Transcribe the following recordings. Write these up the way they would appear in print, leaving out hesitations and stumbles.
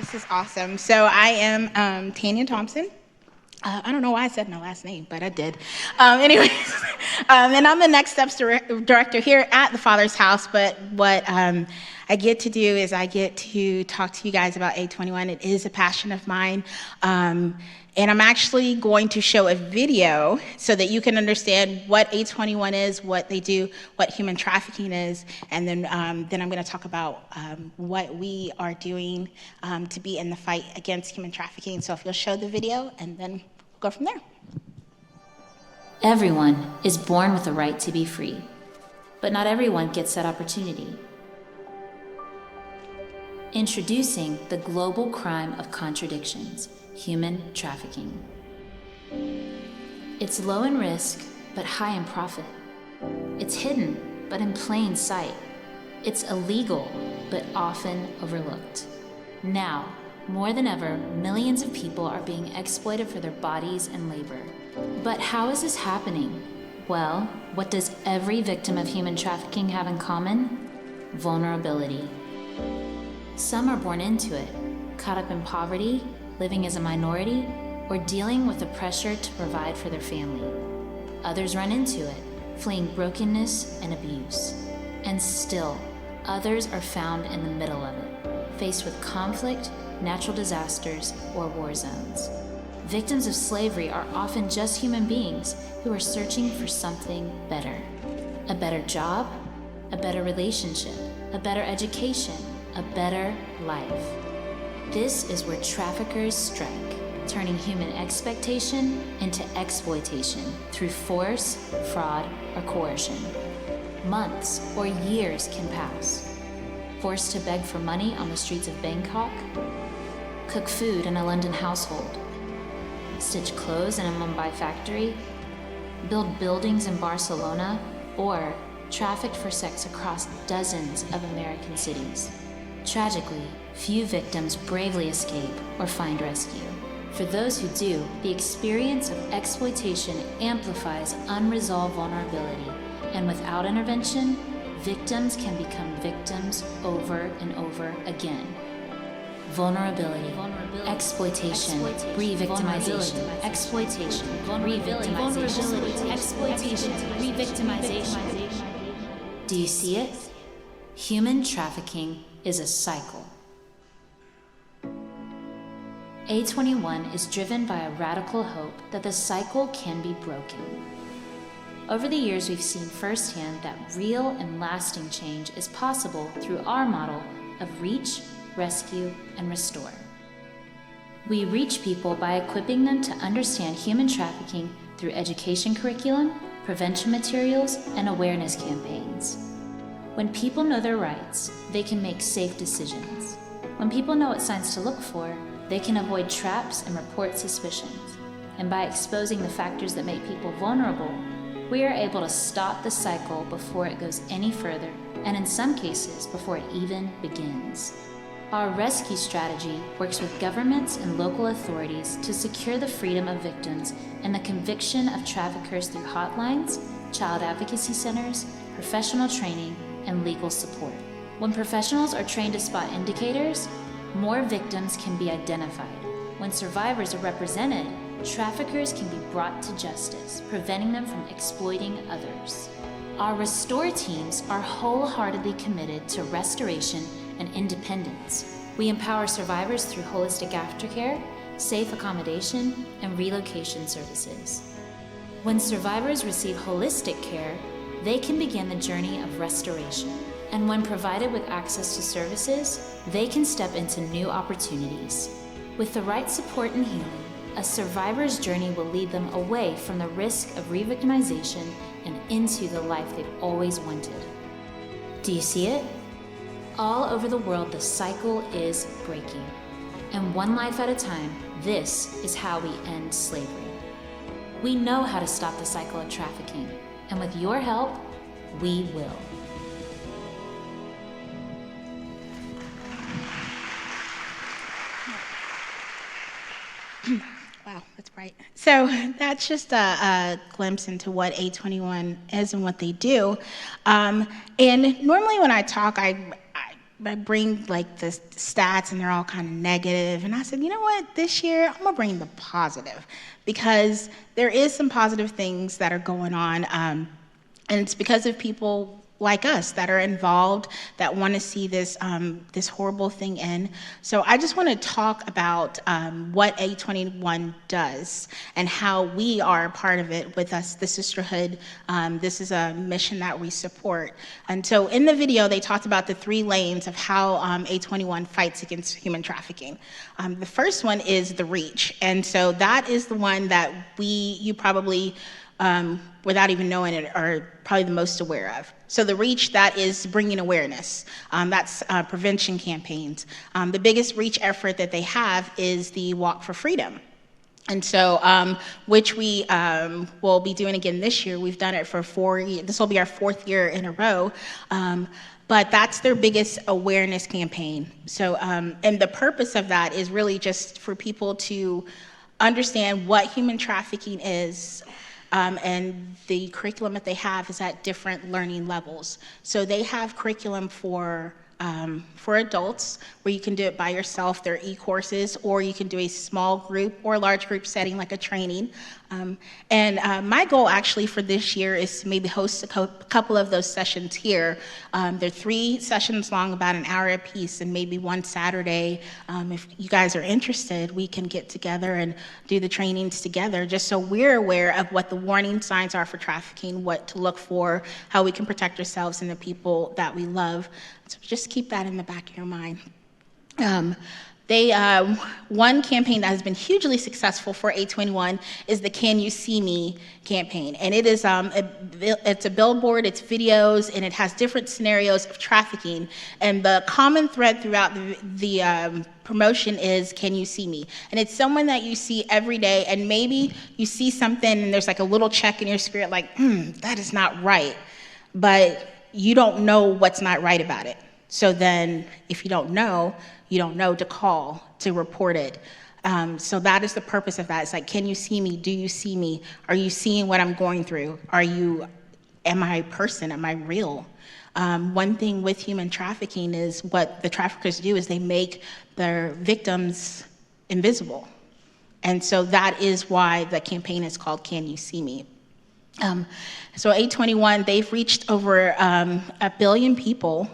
This is awesome. So I am Tanya Thompson. I don't know why I said my last name, but I did. Anyways, and I'm the Next Steps Director here at the Father's House, but what I get to do is I get to talk to you guys about A21. It is a passion of mine. And I'm actually going to show a video so that you can understand what A21 is, what they do, what human trafficking is, and then I'm going to talk about what we are doing to be in the fight against human trafficking. So if you'll show the video, and then we'll go from there. Everyone is born with a right to be free, but not everyone gets that opportunity. Introducing the global crime of contradictions. Human trafficking. It's low in risk, but high in profit. It's hidden, but in plain sight. It's illegal, but often overlooked. Now, more than ever, millions of people are being exploited for their bodies and labor. But how is this happening? Well, what does every victim of human trafficking have in common? Vulnerability. Some are born into it, caught up in poverty, living as a minority, or dealing with the pressure to provide for their family. Others run into it, fleeing brokenness and abuse. And still, others are found in the middle of it, faced with conflict, natural disasters, or war zones. Victims of slavery are often just human beings who are searching for something better. A better job, a better relationship, a better education, a better life. This is where traffickers strike, turning human expectation into exploitation through force, fraud, or coercion. Months or years can pass. Forced to beg for money on the streets of Bangkok, cook food in a London household, stitch clothes in a Mumbai factory, build buildings in Barcelona, or trafficked for sex across dozens of American cities. Tragically, few victims bravely escape or find rescue. For those who do, the experience of exploitation amplifies unresolved vulnerability, and without intervention, victims can become victims over and over again. Vulnerability, exploitation, re-victimization, exploitation, re-victimization, exploitation, re-victimization. Do you see it? Human trafficking is a cycle. A21 is driven by a radical hope that the cycle can be broken. Over the years, we've seen firsthand that real and lasting change is possible through our model of reach, rescue, and restore. We reach people by equipping them to understand human trafficking through education curriculum, prevention materials, and awareness campaigns. When people know their rights, they can make safe decisions. When people know what signs to look for, they can avoid traps and report suspicions. And by exposing the factors that make people vulnerable, we are able to stop the cycle before it goes any further, and in some cases, before it even begins. Our rescue strategy works with governments and local authorities to secure the freedom of victims and the conviction of traffickers through hotlines, child advocacy centers, professional training, and legal support. When professionals are trained to spot indicators, more victims can be identified. When survivors are represented, traffickers can be brought to justice, preventing them from exploiting others. Our restore teams are wholeheartedly committed to restoration and independence. We empower survivors through holistic aftercare, safe accommodation, and relocation services. When survivors receive holistic care, they can begin the journey of restoration. And when provided with access to services, they can step into new opportunities. With the right support and healing, a survivor's journey will lead them away from the risk of re-victimization and into the life they've always wanted. Do you see it? All over the world, the cycle is breaking. And one life at a time, this is how we end slavery. We know how to stop the cycle of trafficking, and with your help, we will. Wow, that's bright. So that's just a glimpse into what A21 is and what they do. And normally when I talk, I bring like the stats and they're all kind of negative. And I said, you know what, this year I'm gonna bring the positive, because there is some positive things that are going on. And it's because of people like us that are involved, that want to see this this horrible thing end. So I just want to talk about what A21 does and how we are a part of it with us, the sisterhood. This is a mission that we support. And so in the video, they talked about the 3 lanes of how A21 fights against human trafficking. The first one is the reach. And so that is the one that you probably, without even knowing it, are probably the most aware of. So the reach, that is bringing awareness. That's prevention campaigns. The biggest reach effort that they have is the Walk for Freedom. And so, which we will be doing again this year. We've done it for 4 years. This will be our 4th year in a row. But that's their biggest awareness campaign. So, and the purpose of that is really just for people to understand what human trafficking is. And the curriculum that they have is at different learning levels. So they have curriculum for adults, where you can do it by yourself. They're e-courses, or you can do a small group or large group setting like a training. And my goal actually for this year is to maybe host a couple of those sessions here. They're 3 sessions long, about an hour apiece, and maybe one Saturday. If you guys are interested, we can get together and do the trainings together, just so we're aware of what the warning signs are for trafficking, what to look for, how we can protect ourselves and the people that we love. So just keep that in the back of your mind. One campaign that has been hugely successful for A21 is the Can You See Me campaign. And it is, it's a billboard, it's videos, and it has different scenarios of trafficking. And the common thread throughout the promotion is, can you see me? And it's someone that you see every day, and maybe you see something and there's like a little check in your spirit like, that is not right. But you don't know what's not right about it. So then if you don't know to call, to report it. So that is the purpose of that. It's like, can you see me? Do you see me? Are you seeing what I'm going through? Am I a person? Am I real? One thing with human trafficking is what the traffickers do is they make their victims invisible. And so that is why the campaign is called Can You See Me? So A21, they've reached over 1 billion people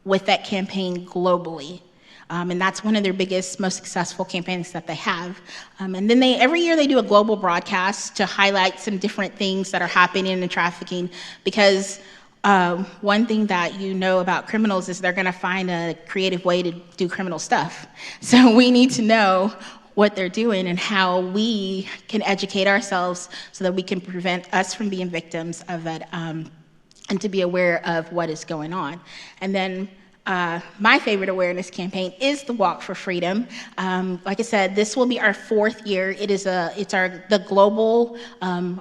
with that campaign globally. And that's one of their biggest, most successful campaigns that they have. And then every year they do a global broadcast to highlight some different things that are happening in trafficking, because one thing that you know about criminals is they're gonna find a creative way to do criminal stuff. So we need to know what they're doing and how we can educate ourselves so that we can prevent us from being victims of it, and to be aware of what is going on. And then my favorite awareness campaign is the Walk for Freedom. Like I said, this will be our 4th year. It's the global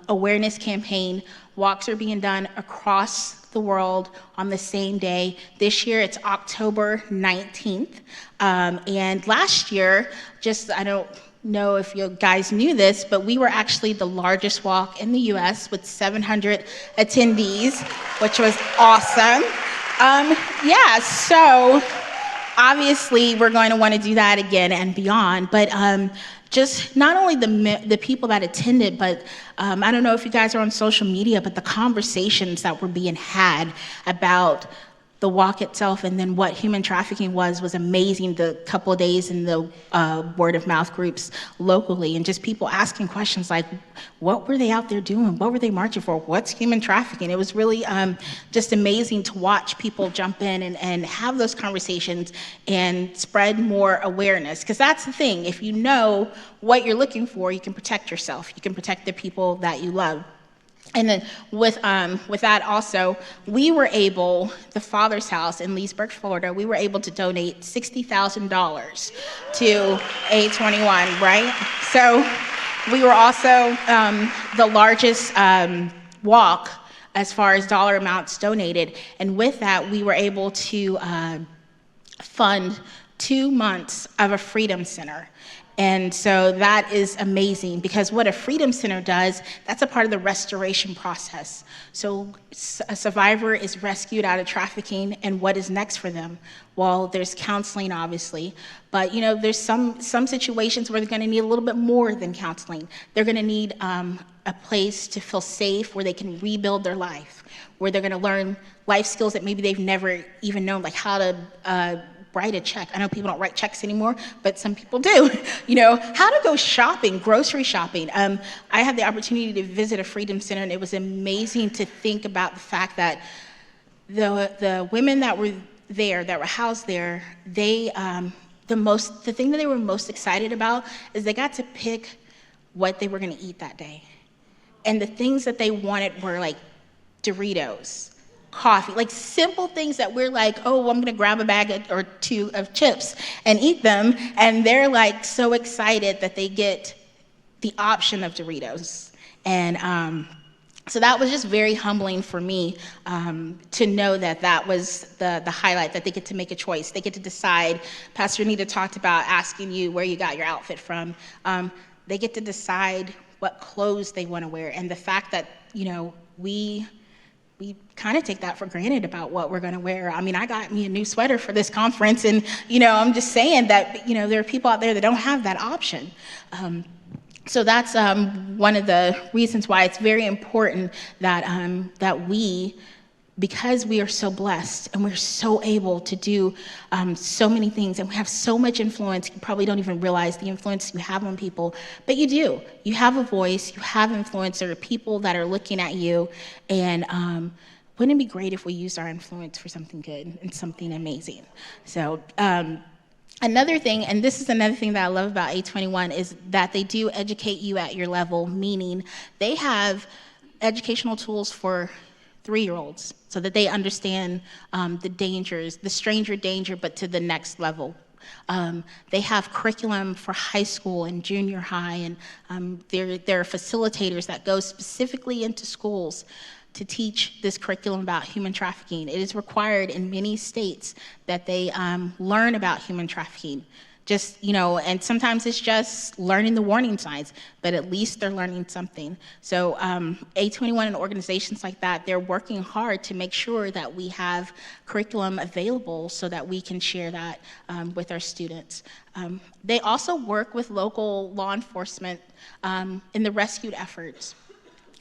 awareness campaign. Walks are being done across the world on the same day. This year it's October 19th. And last year, I don't know if you guys knew this, but we were actually the largest walk in the US with 700 attendees, which was awesome. Yeah, so obviously we're going to want to do that again and beyond, but just not only the people that attended, but I don't know if you guys are on social media, but the conversations that were being had about the walk itself and then what human trafficking was amazing. The couple of days in the word of mouth groups locally, and just people asking questions like, what were they out there doing? What were they marching for? What's human trafficking? It was really just amazing to watch people jump in and have those conversations and spread more awareness. Because that's the thing, if you know what you're looking for, you can protect yourself. You can protect the people that you love. And then with that also, we were able, the Father's House in Leesburg, Florida, we were able to donate $60,000 to A21, right? So we were also the largest walk as far as dollar amounts donated. And with that, we were able to fund 2 months of a freedom center. And so that is amazing, because what a Freedom Center does, that's a part of the restoration process. So a survivor is rescued out of trafficking, and what is next for them? Well, there's counseling, obviously, but there's some situations where they're going to need a little bit more than counseling. They're going to need a place to feel safe where they can rebuild their life, where they're going to learn life skills that maybe they've never even known, like how to write a check. I know people don't write checks anymore, but some people do. How to go shopping, grocery shopping. I had the opportunity to visit a Freedom Center, and it was amazing to think about the fact that the women that were there, that were housed there, the thing that they were most excited about is they got to pick what they were going to eat that day. And the things that they wanted were like Doritos, coffee, like simple things that we're like, oh, I'm gonna grab a bag or two of chips and eat them. And they're like so excited that they get the option of Doritos. And so that was just very humbling for me, to know that was the highlight, that they get to make a choice. They get to decide. Pastor Anita talked about asking you where you got your outfit from. They get to decide what clothes they want to wear. And the fact that, we kind of take that for granted about what we're going to wear. I mean, I got me a new sweater for this conference, and, I'm just saying that, there are people out there that don't have that option. So that's one of the reasons why it's very important that we, because we are so blessed and we're so able to do so many things, and we have so much influence. You probably don't even realize the influence you have on people, but you do. You have a voice, you have influence. There are people that are looking at you, and wouldn't it be great if we used our influence for something good and something amazing? So another thing, and this is another thing that I love about A21, is that they do educate you at your level, meaning they have educational tools for 3-year-olds so that they understand the dangers, the stranger danger, but to the next level. They have curriculum for high school and junior high, and there are facilitators that go specifically into schools to teach this curriculum about human trafficking. It is required in many states that they learn about human trafficking. And sometimes it's just learning the warning signs, but at least they're learning something. So A21 and organizations like that, they're working hard to make sure that we have curriculum available so that we can share that with our students. They also work with local law enforcement in the rescue efforts.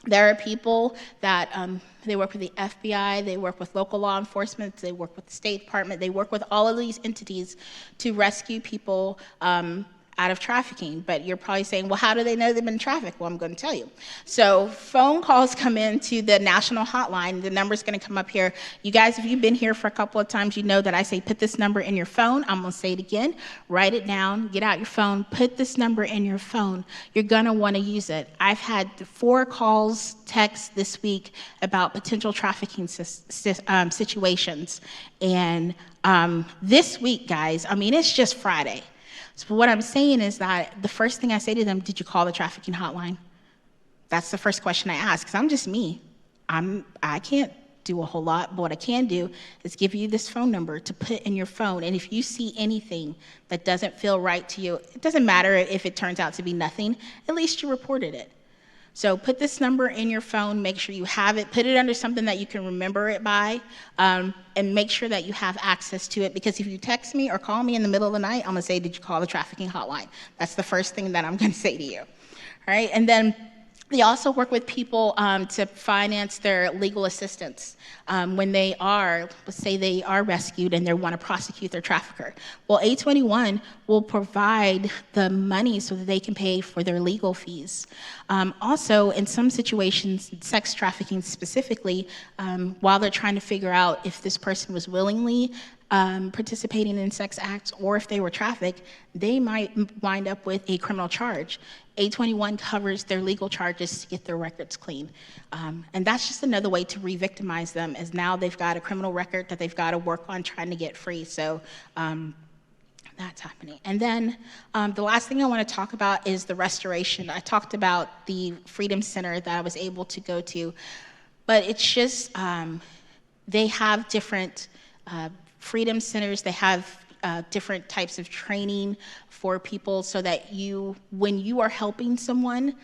There are people that they work with the FBI, they work with local law enforcement, they work with the State Department, they work with all of these entities to rescue people out of trafficking. But you're probably saying, well, how do they know they've been trafficked? Well, I'm going to tell you. So phone calls come into the national hotline. The number's going to come up here. You guys, if you've been here for a couple of times, you know that I say put this number in your phone. I'm going to say it again. Write it down. Get out your phone. Put this number in your phone. You're going to want to use it. I've had 4 calls, texts this week about potential trafficking situations. And this week, guys, I mean, it's just Friday. So what I'm saying is that the first thing I say to them, did you call the trafficking hotline? That's the first question I ask, because I'm just me. I can't do a whole lot, but what I can do is give you this phone number to put in your phone, and if you see anything that doesn't feel right to you, it doesn't matter if it turns out to be nothing, at least you reported it. So put this number in your phone, make sure you have it, put it under something that you can remember it by, and make sure that you have access to it, because if you text me or call me in the middle of the night, I'm gonna say, did you call the trafficking hotline? That's the first thing that I'm gonna say to you, all right? And then they also work with people to finance their legal assistance when they are, let's say they are rescued and they want to prosecute their trafficker. Well, A21 will provide the money so that they can pay for their legal fees. Also, in some situations, sex trafficking specifically, while they're trying to figure out if this person was willingly participating in sex acts or if they were trafficked, they might wind up with a criminal charge. A21 covers their legal charges to get their records clean. And that's just another way to re-victimize them, as now they've got a criminal record that they've got to work on trying to get free. So that's happening. And then the last thing I want to talk about is the restoration. I talked about the Freedom Center that I was able to go to, but it's just, they have different freedom centers. They have different types of training for people so that when you are helping someone,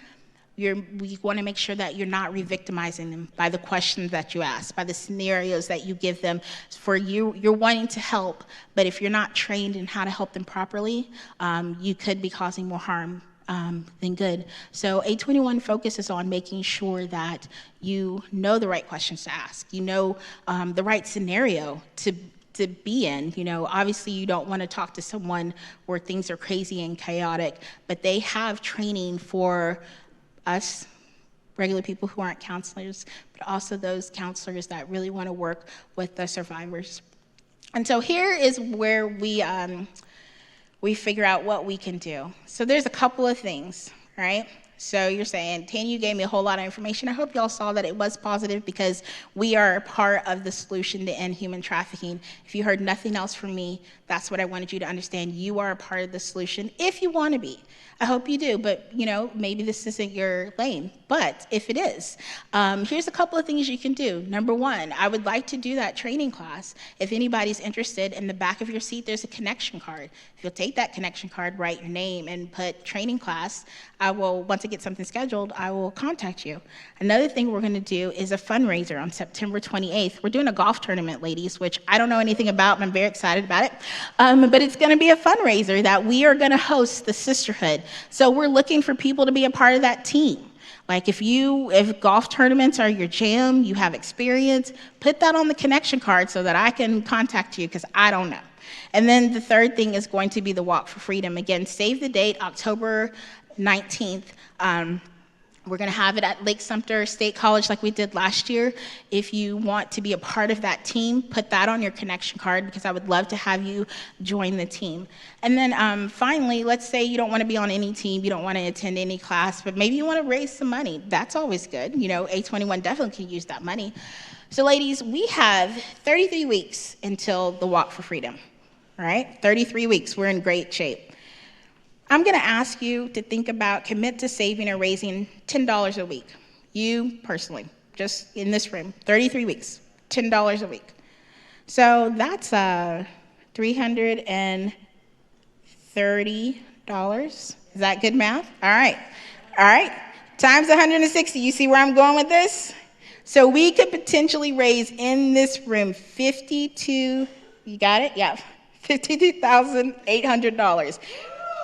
we want to make sure that you're not re-victimizing them by the questions that you ask, by the scenarios that you give them. You're wanting to help, but if you're not trained in how to help them properly, you could be causing more harm than good. So 821 focuses on making sure that you know the right questions to ask, you know the right scenario to be in. Obviously you don't want to talk to someone where things are crazy and chaotic, but they have training for us regular people who aren't counselors, but also those counselors that really want to work with the survivors. And so here is where we figure out what we can do. So there's a couple of things, right? So you're saying, Tanya, you gave me a whole lot of information. I hope y'all saw that it was positive because we are part of the solution to end human trafficking. If you heard nothing else from me, that's what I wanted you to understand. You are a part of the solution if you want to be. I hope you do, but maybe this isn't your lane. But if it is, here's a couple of things you can do. Number one, I would like to do that training class. If anybody's interested, in the back of your seat, there's a connection card. If you'll take that connection card, write your name, and put training class, once I get something scheduled, I will contact you. Another thing we're gonna do is a fundraiser on September 28th. We're doing a golf tournament, ladies, which I don't know anything about, and I'm very excited about it. But it's gonna be a fundraiser that we are gonna host the Sisterhood. So we're looking for people to be a part of that team. Like if golf tournaments are your jam, you have experience, put that on the connection card so that I can contact you, because I don't know. And then the third thing is going to be the Walk for Freedom. Again, save the date, October 19th. We're going to have it at Lake Sumter State College like we did last year. If you want to be a part of that team, put that on your connection card, because I would love to have you join the team. And then finally, let's say you don't want to be on any team, you don't want to attend any class, but maybe you want to raise some money. That's always good. A21 definitely can use that money. So ladies, we have 33 weeks until the Walk for Freedom, right? 33 weeks, we're in great shape. I'm going to ask you to commit to saving or raising $10 a week. You personally, just in this room, 33 weeks, $10 a week. So that's $330. Is that good math? All right. Times 160. You see where I'm going with this? So we could potentially raise in this room you got it? Yeah, $52,800.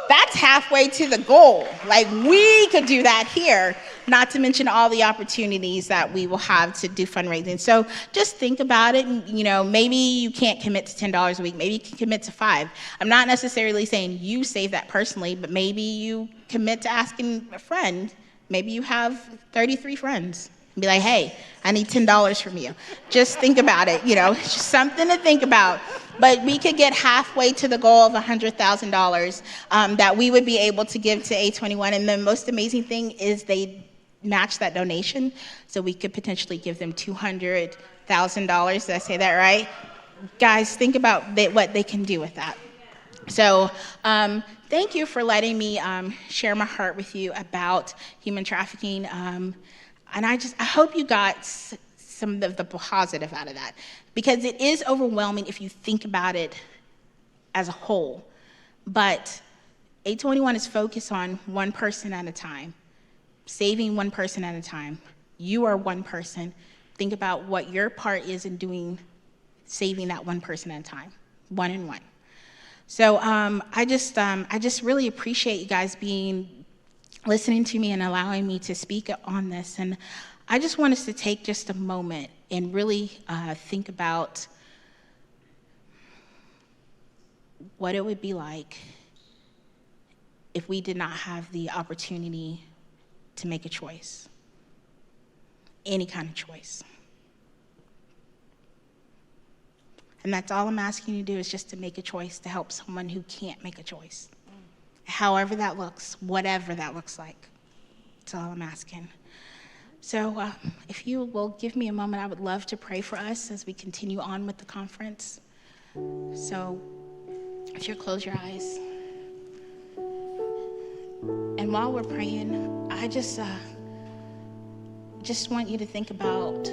That's halfway to the goal. Like, we could do that here, not to mention all the opportunities that we will have to do fundraising. So just think about it. And, maybe you can't commit to $10 a week. Maybe you can commit to $5. I'm not necessarily saying you save that personally, but maybe you commit to asking a friend. Maybe you have 33 friends. Be like, hey, I need $10 from you. Just think about it, it's just something to think about. But we could get halfway to the goal of $100,000 that we would be able to give to A21. And the most amazing thing is they match that donation. So we could potentially give them $200,000. Did I say that right? Guys, think about what they can do with that. So thank you for letting me share my heart with you about human trafficking. And I hope you got some of the positive out of that, because it is overwhelming if you think about it as a whole. But A21 is focused on one person at a time, saving one person at a time. You are one person. Think about what your part is in saving that one person at a time, one and one. So I just really appreciate you guys listening to me and allowing me to speak on this. And I just want us to take just a moment and really think about what it would be like if we did not have the opportunity to make a choice, any kind of choice. And that's all I'm asking you to do, is just to make a choice to help someone who can't make a choice. However that looks, whatever that looks like. That's all I'm asking. So if you will give me a moment, I would love to pray for us as we continue on with the conference. So if you'll close your eyes. And while we're praying, I just want you to think about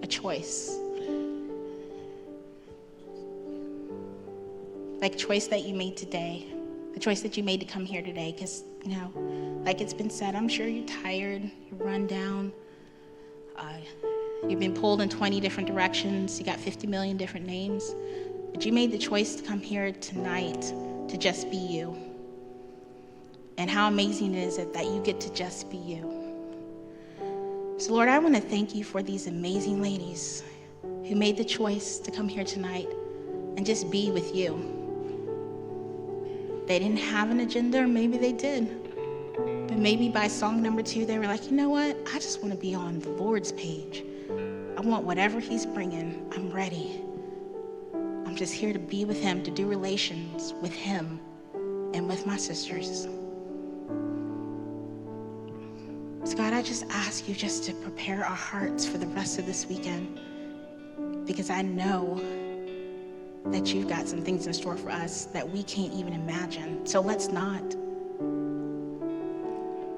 a choice. like choice that you made today, the choice that you made to come here today, because, like it's been said, I'm sure you're tired, you're run down, you've been pulled in 20 different directions, you got 50 million different names, but you made the choice to come here tonight to just be you. And how amazing is it that you get to just be you. So Lord, I want to thank you for these amazing ladies who made the choice to come here tonight and just be with you. They didn't have an agenda, or maybe they did. But maybe by song number 2, they were like, you know what? I just want to be on the Lord's page. I want whatever he's bringing. I'm ready. I'm just here to be with him, to do relations with him and with my sisters. So God, I just ask you just to prepare our hearts for the rest of this weekend, because I know that you've got some things in store for us that we can't even imagine. So let's not.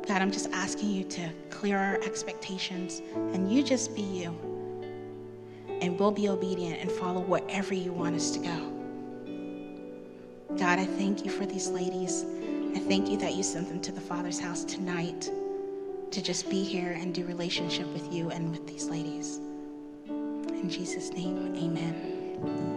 God, I'm just asking you to clear our expectations, and you just be you. And we'll be obedient and follow wherever you want us to go. God, I thank you for these ladies. I thank you that you sent them to the Father's house tonight to just be here and do relationship with you and with these ladies. In Jesus' name, amen.